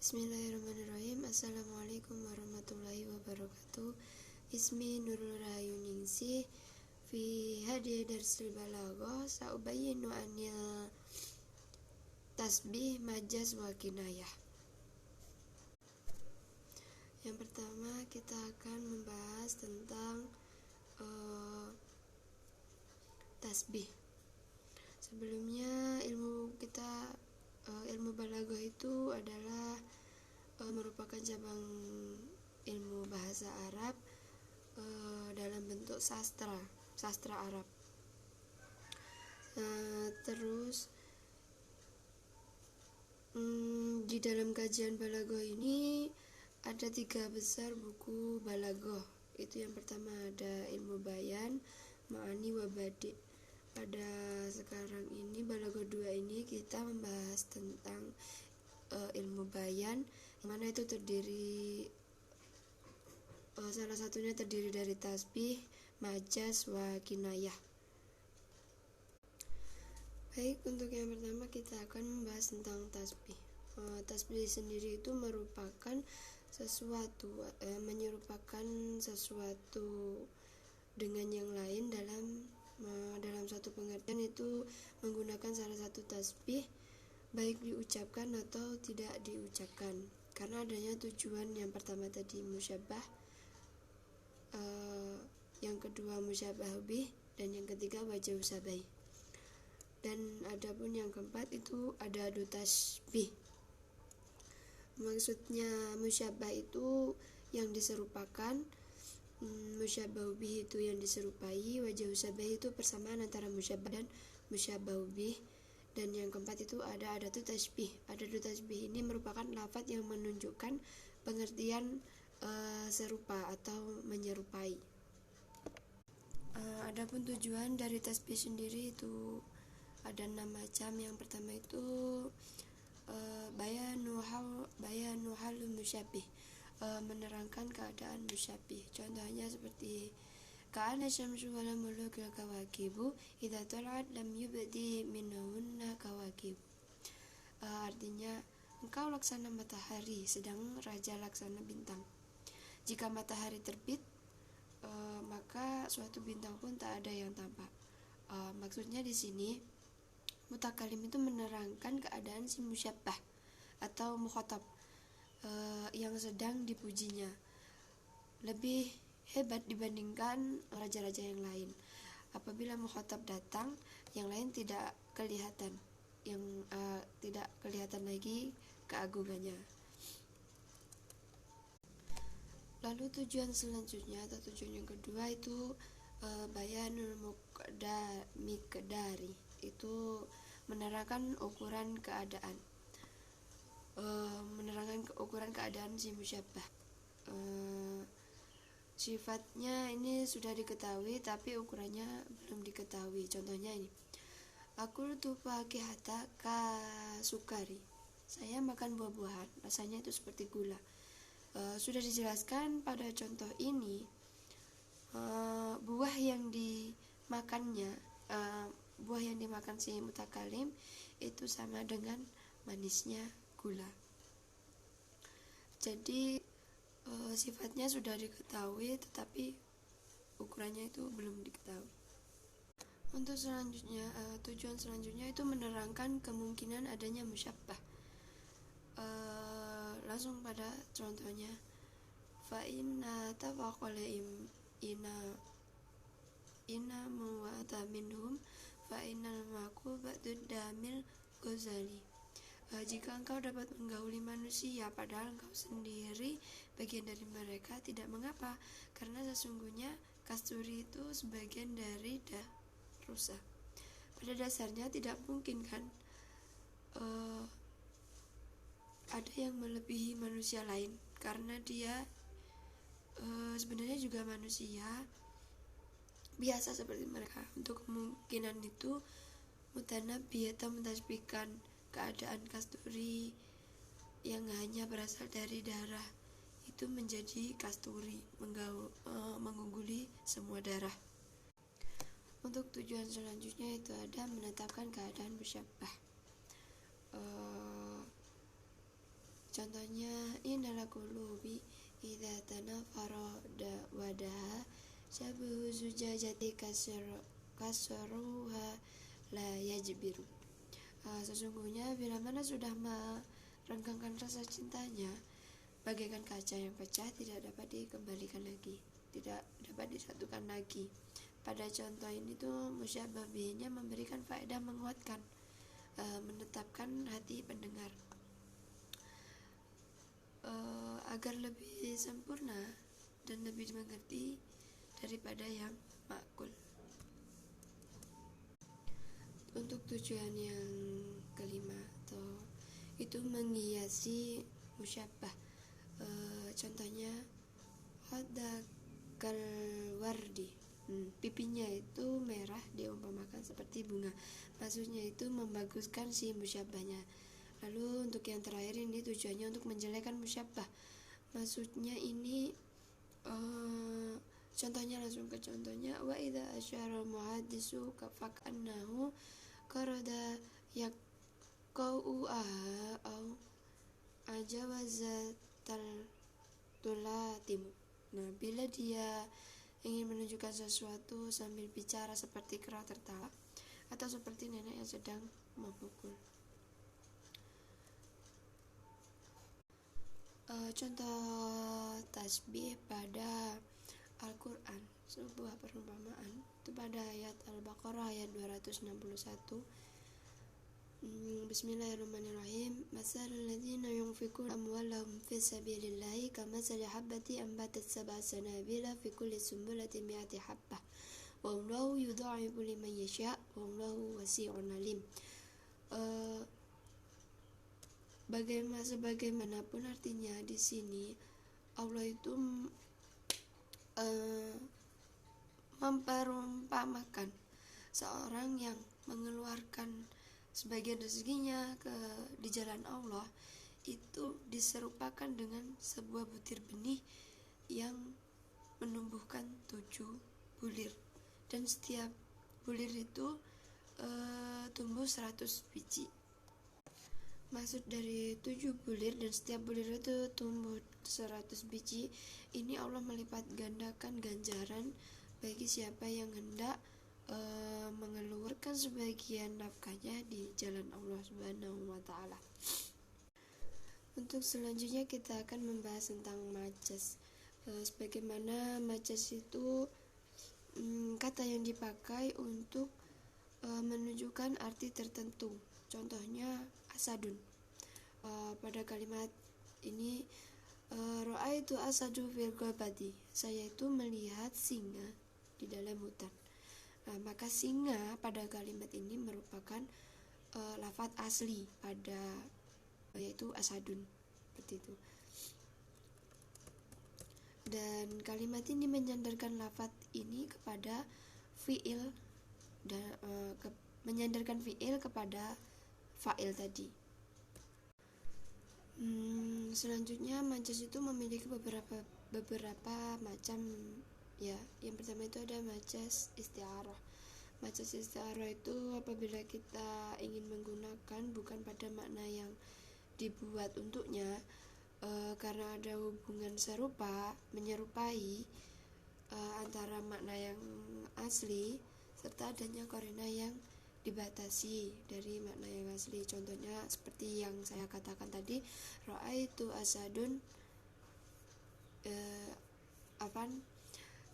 Bismillahirrahmanirrahim. Assalamualaikum warahmatullahi wabarakatuh. Ismi Nurul Rahayu Ningsih. Fi hadi darsil balaghah sa'ubayyinu anil tasbih majaz wa kinayah. Yang pertama kita akan membahas tentang tasbih. Sebelumnya ilmu balaghah itu adalah merupakan cabang ilmu bahasa Arab dalam bentuk sastra Arab. Terus di dalam kajian balaghah ini ada 3 besar buku balaghah. Itu yang pertama ada ilmu bayan, ma'ani wa badi'. Pada sekarang ini balaghah 2 ini kita membahas tentang ilmu bayan, mana itu terdiri salah satunya terdiri dari tasbih, majaz, wa kinayah. Baik, untuk yang pertama kita akan membahas tentang tasbih. Tasbih sendiri itu merupakan sesuatu menyerupakan sesuatu dengan yang lain dalam satu pengertian, itu menggunakan salah satu tasbih baik diucapkan atau tidak diucapkan, karena adanya tujuan. Yang pertama tadi musyabbah, yang kedua musyabbah bih, dan yang ketiga wajhu sabai. Dan adapun yang keempat itu ada adu tasbih. Maksudnya musyabbah itu yang diserupakan, musyabbah bih itu yang diserupai, wajhu sabai itu persamaan antara musyabbah dan musyabbah bih. Dan yang keempat itu ada adatu tasbih. Adatu tasbih ini merupakan lafaz yang menunjukkan pengertian serupa atau menyerupai. Adapun tujuan dari tasbih sendiri itu ada 6 macam. Yang pertama itu bayanu hal musyabbih, menerangkan keadaan musyabbih. Contohnya seperti ka'ana syamsu wa lam mulukil kawakibu idza tala'at lam yubdi minhunna kawakibu. Artinya engkau laksana matahari sedang raja laksana bintang. Jika matahari terbit, maka suatu bintang pun tak ada yang tampak. Maksudnya di sini mutakalim itu menerangkan keadaan si musyabbah atau mukhatab yang sedang dipujinya lebih hebat dibandingkan raja-raja yang lain. Apabila mukhatab datang, yang lain tidak kelihatan, tidak kelihatan lagi keagungannya. Lalu tujuan selanjutnya atau tujuan yang kedua itu bayanul miqdari, itu menerangkan ukuran keadaan, si musyabbah. Sifatnya ini sudah diketahui tapi ukurannya belum diketahui. Contohnya ini, aku tuh pakai hata kasukari, saya makan buah-buahan rasanya itu seperti gula. Sudah dijelaskan pada contoh ini, buah yang dimakan si mutakalim itu sama dengan manisnya gula. Jadi sifatnya sudah diketahui tetapi ukurannya itu belum diketahui. Untuk selanjutnya, tujuan selanjutnya itu menerangkan kemungkinan adanya musyabbah. Langsung pada contohnya, fa inna tafaqala ina muwata minhum fa innal maku ba'dud damil Ghazali. Jika engkau dapat menggauli manusia padahal engkau sendiri bagian dari mereka, tidak mengapa, karena sesungguhnya kasturi itu sebagian dari rusa. Pada dasarnya tidak mungkin kan ada yang melebihi manusia lain, karena dia sebenarnya juga manusia biasa seperti mereka. Untuk kemungkinan itu mutanabbi atau mentasbihkan keadaan kasturi yang hanya berasal dari darah itu menjadi kasturi, mengungguli semua darah. Untuk tujuan selanjutnya itu ada menetapkan keadaan musyabbah. Contohnya innal qulubi idza tanafara wadaha syabuhu zujajati kasruha la yajbiru. Sesungguhnya bila mana sudah merenggangkan rasa cintanya, bagaikan kaca yang pecah tidak dapat dikembalikan lagi, tidak dapat disatukan lagi. Pada contoh ini tuh musyabah bihnya memberikan faedah menguatkan, menetapkan hati pendengar agar lebih sempurna dan lebih dimengerti daripada yang makul. Untuk tujuan yang kelima itu menghiasi musyabah. Contohnya hadakal wardi, pipinya itu merah diumpamakan seperti bunga, maksudnya itu membaguskan si musyabahnya. Lalu untuk yang terakhir ini tujuannya untuk menjelekkan musyabah, maksudnya ini contohnya langsung ke contohnya, wa idza asyara muhaddisu kafakanahu qarada yaqau au ajawazatal tulatimu. Nah, bila dia ingin menunjukkan sesuatu sambil bicara seperti kera tertawa atau seperti nenek yang sedang memukul. Contoh tasbih pada Al-Quran, sebuah perumpamaan itu pada ayat Al-Baqarah ayat 261. Bismillahirrahmanirrahim. Masalul ladzina yunfikuna amwalahum fi sabilillahi kamathali habbatin ambatat sab'a sanabila fi kulli sumbulatin mi'ati habbah wallahu yudha'ifu liman yasha' wallahu wasi'un alim. Sebagaimanapun artinya di sini, Allah itu memperumpamakan seorang yang mengeluarkan sebagian rezekinya di jalan Allah itu diserupakan dengan sebuah butir benih yang menumbuhkan 7 bulir, dan setiap bulir itu tumbuh 100 biji. Maksud dari 7 bulir dan setiap bulir itu tumbuh 100 biji, ini Allah melipat gandakan ganjaran bagi siapa yang hendak mengeluarkan sebagian nafkahnya di jalan Allah Subhanahu wa ta'ala. Untuk selanjutnya kita akan membahas tentang majas. Sebagaimana majas itu kata yang dipakai untuk menunjukkan arti tertentu. Contohnya asadun. Pada kalimat ini, ra'aitu asadu fil ghabati, saya itu melihat singa di dalam hutan. Maka singa pada kalimat ini merupakan lafadz asli pada yaitu asadun, seperti itu. Dan kalimat ini menyandarkan lafadz ini kepada fiil dan menyandarkan fiil kepada fa'il tadi. Selanjutnya majas itu memiliki beberapa macam ya. Yang pertama itu ada majas isti'arah. Majas isti'arah itu apabila kita ingin menggunakan bukan pada makna yang dibuat untuknya, karena ada hubungan serupa, menyerupai antara makna yang asli serta adanya qarina yang dibatasi dari makna yang asli. Contohnya seperti yang saya katakan tadi, ra'aitu asadun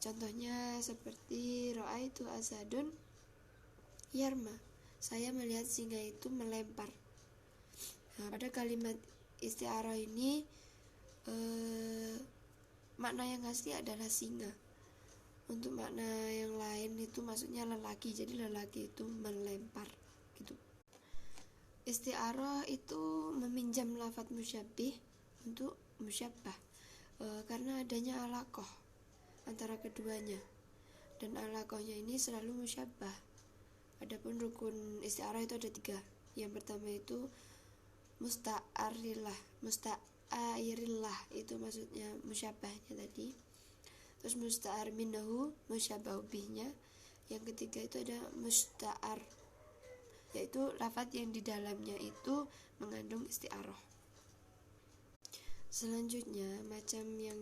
contohnya seperti ra'aitu asadun yarma, saya melihat singa itu melempar. Pada kalimat isti'arah ini makna yang asli adalah singa. Untuk makna yang lain itu maksudnya lelaki, jadi lelaki itu melempar gitu. Isti'arah itu meminjam lafadz musyabbih untuk musyabbah, karena adanya alaqah antara keduanya, dan alaqahnya ini selalu musyabbah. Adapun rukun isti'arah itu ada 3. Yang pertama itu musta'airillah itu maksudnya musyabbahnya tadi. Terus musta'ar minhu musyabbahu bihnya. Yang ketiga itu ada musta'ar, yaitu lafadz yang di dalamnya itu mengandung isti'arah. Selanjutnya, macam yang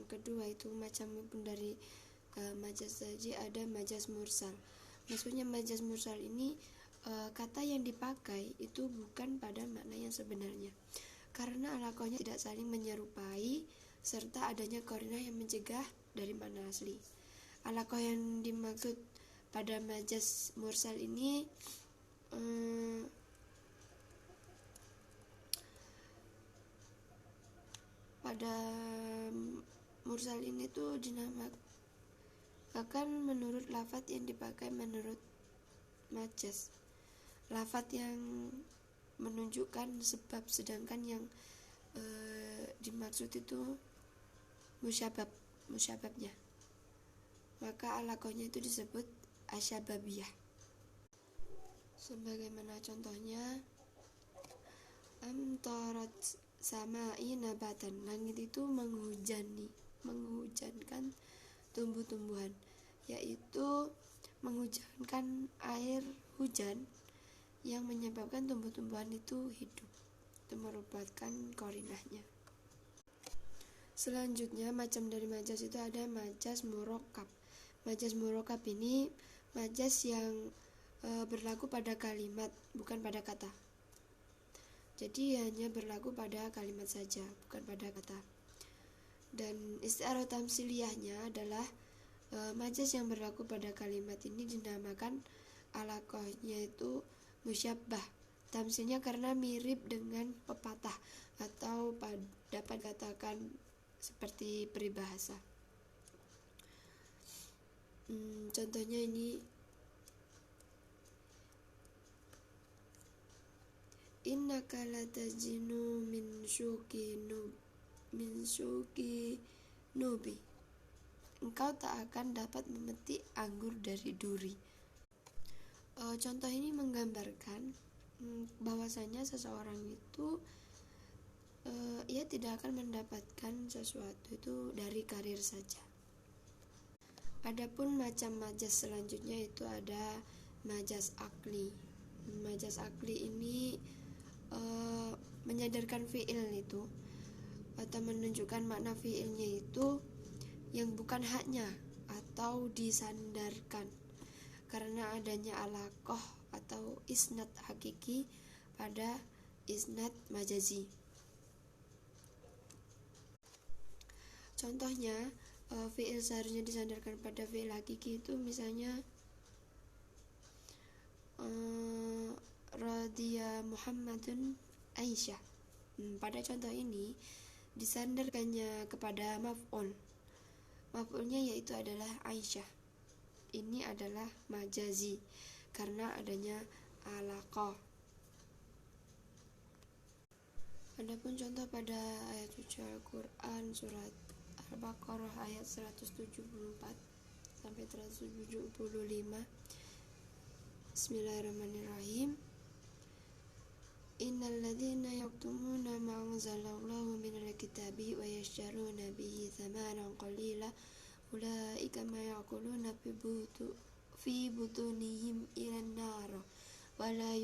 kedua itu macam pun dari majaz tadi ada majaz mursal. Maksudnya majaz mursal ini kata yang dipakai itu bukan pada makna yang sebenarnya, karena alakohnya tidak saling menyerupai serta adanya qarinah yang mencegah dari makna asli. Alakoh yang dimaksud pada majaz mursal ini pada mursal ini tuh dinamakan menurut lafadz yang dipakai menurut majaz, lafadz yang menunjukkan sebab, sedangkan yang dimaksud itu musyababnya, maka alakohnya itu disebut asyababiyah. Sebagaimana contohnya, amtarat samai nabatan, langit itu menghujannkan tumbuh-tumbuhan, yaitu menghujankan air hujan yang menyebabkan tumbuh-tumbuhan itu hidup. Itu merupakan qarinahnya. Selanjutnya, macam dari majaz itu ada majaz murakkab. Majaz murakkab ini majaz yang berlaku pada kalimat, bukan pada kata. Jadi hanya berlaku pada kalimat saja, bukan pada kata. Dan isti'arah tamsiliyahnya adalah majaz yang berlaku pada kalimat ini dinamakan alakohnya itu musyabbah. Tamsilnya karena mirip dengan pepatah atau dapat dikatakan seperti peribahasa. Contohnya ini, innaka latajinu min syuki nubi, engkau tak akan dapat memetik anggur dari duri. Contoh ini menggambarkan bahwasanya seseorang itu ia tidak akan mendapatkan sesuatu itu dari karir saja. Adapun macam majaz selanjutnya itu ada majaz akli. Majaz akli ini menyadarkan fi'il itu atau menunjukkan makna fi'ilnya itu yang bukan haknya atau disandarkan karena adanya alakoh atau isnad hakiki pada isnad majazi. Contohnya, fi'il seharusnya disandarkan pada fi'il hakiki itu misalnya radhiya Muhammadun Aisyah. Pada contoh ini disandarkannya kepada maf'ul. Maf'ulnya yaitu adalah Aisyah. Ini adalah majazi karena adanya alaqah. Adapun contoh pada ayat suci Al-Quran surat Al-Baqarah ayat 174 sampai 175. Bismillahirrahmanirrahim. Innal ladzina yaktumuna ma anzalallahu minal kitabi wa yashtaruna bihi thamanan qalila ulaika ma yaquluna fi butunihim ilan nar wa la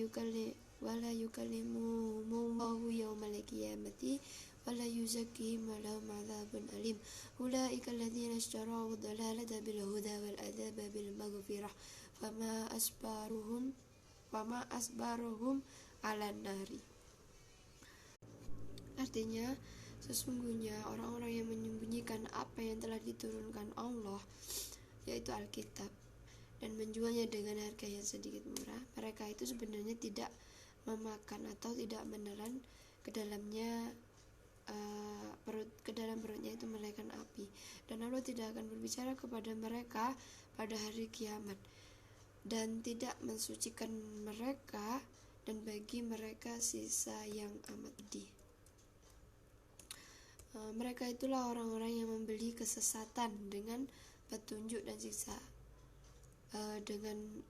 yukallimuhumullahu yawmal qiyamati wa la yuzakkihim wa lahum adzabun alim. Ulaika alladzina ishtaraw ad-dalalata bil huda wal adzaba bil maghfirah fama asbaruhum ala nari. Artinya, sesungguhnya orang-orang yang menyembunyikan apa yang telah diturunkan Allah, yaitu Alkitab, dan menjualnya dengan harga yang sedikit murah, mereka itu sebenarnya tidak memakan atau tidak menelan ke dalam perutnya itu malaikat api, dan Allah tidak akan berbicara kepada mereka pada hari kiamat dan tidak mensucikan mereka, dan bagi mereka sisa yang amat pedih. Mereka itulah orang-orang yang membeli kesesatan dengan petunjuk dan siksa dengan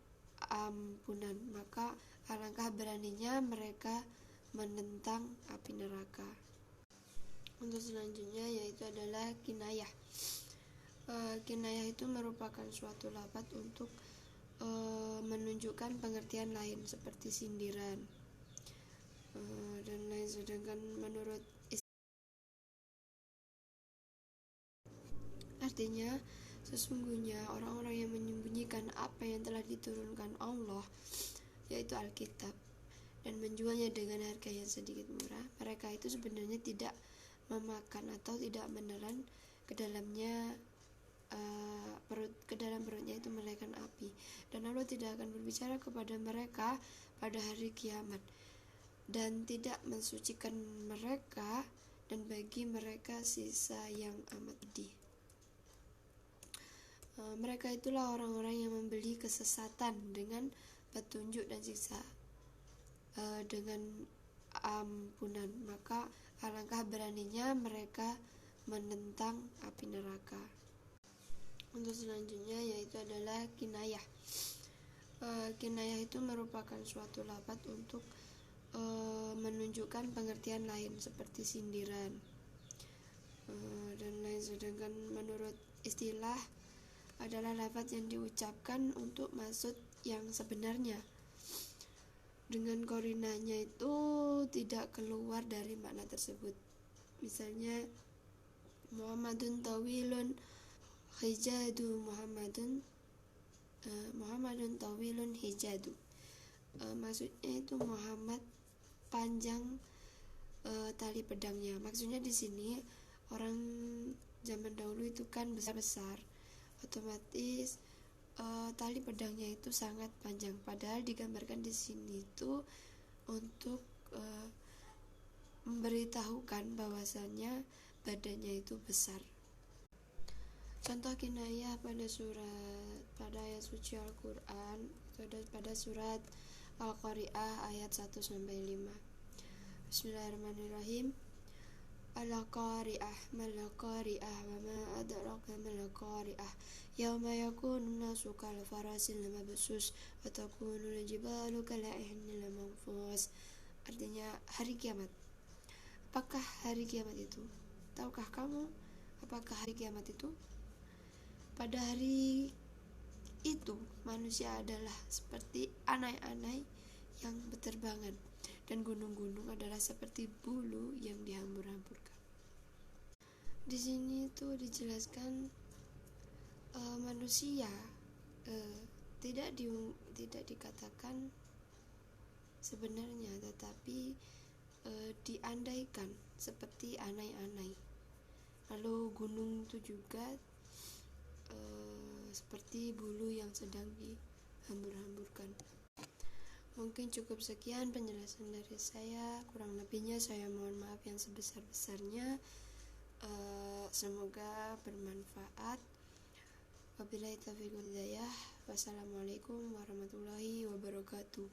ampunan, maka alangkah beraninya mereka menentang api neraka. Untuk selanjutnya yaitu adalah kinayah. Kinayah itu merupakan suatu lafadz untuk menunjukkan pengertian lain seperti sindiran dan lain, sedangkan menurut artinya sesungguhnya orang-orang yang menyembunyikan apa yang telah diturunkan Allah, yaitu Alkitab, dan menjualnya dengan harga yang sedikit murah, mereka itu sebenarnya tidak memakan atau tidak menelan ke dalamnya ke dalam perutnya itu malaikat api, dan Allah tidak akan berbicara kepada mereka pada hari kiamat dan tidak mensucikan mereka, dan bagi mereka sisa yang amat pedih. Mereka itulah orang-orang yang membeli kesesatan dengan petunjuk dan siksa dengan ampunan, maka alangkah beraninya mereka menentang api neraka. Untuk selanjutnya yaitu adalah kinayah. Kinayah itu merupakan suatu lafaz untuk menunjukkan pengertian lain seperti sindiran dan lain. Sedangkan menurut istilah adalah lafaz yang diucapkan untuk maksud yang sebenarnya, dengan korinanya itu tidak keluar dari makna tersebut. Misalnya Muhammadun tawilun hijadu, Muhammadun tawilun hijadu, maksudnya itu Muhammad panjang tali pedangnya. Maksudnya di sini orang zaman dahulu itu kan besar-besar, otomatis tali pedangnya itu sangat panjang, padahal digambarkan di sini itu untuk memberitahukan bahwasannya badannya itu besar. Contoh kinayah pada ayat suci Al-Quran itu ada pada surat Al-Qari'ah ayat 1-5. Bismillahirrahmanirrahim. Al-Qari'ah mal-Qari'ah wa ma adraka mal-Qari'ah yauma yakunu nasu kal farasil mabsus wa takunu al-jibalu kal ihnil manfus. Artinya hari kiamat. Apakah hari kiamat itu? Tahukah kamu apakah hari kiamat itu? Pada hari itu manusia adalah seperti anai-anai yang berterbangan, dan gunung-gunung adalah seperti bulu yang dihambur-hamburkan. Di sini itu dijelaskan manusia tidak dikatakan sebenarnya, tetapi diandaikan seperti anai-anai. Lalu gunung itu juga seperti bulu yang sedang dihambur-hamburkan. Mungkin cukup sekian penjelasan dari saya, kurang lebihnya saya mohon maaf yang sebesar-besarnya. Semoga bermanfaat. Wabillahi taufiq wal hidayah. Wassalamualaikum warahmatullahi wabarakatuh.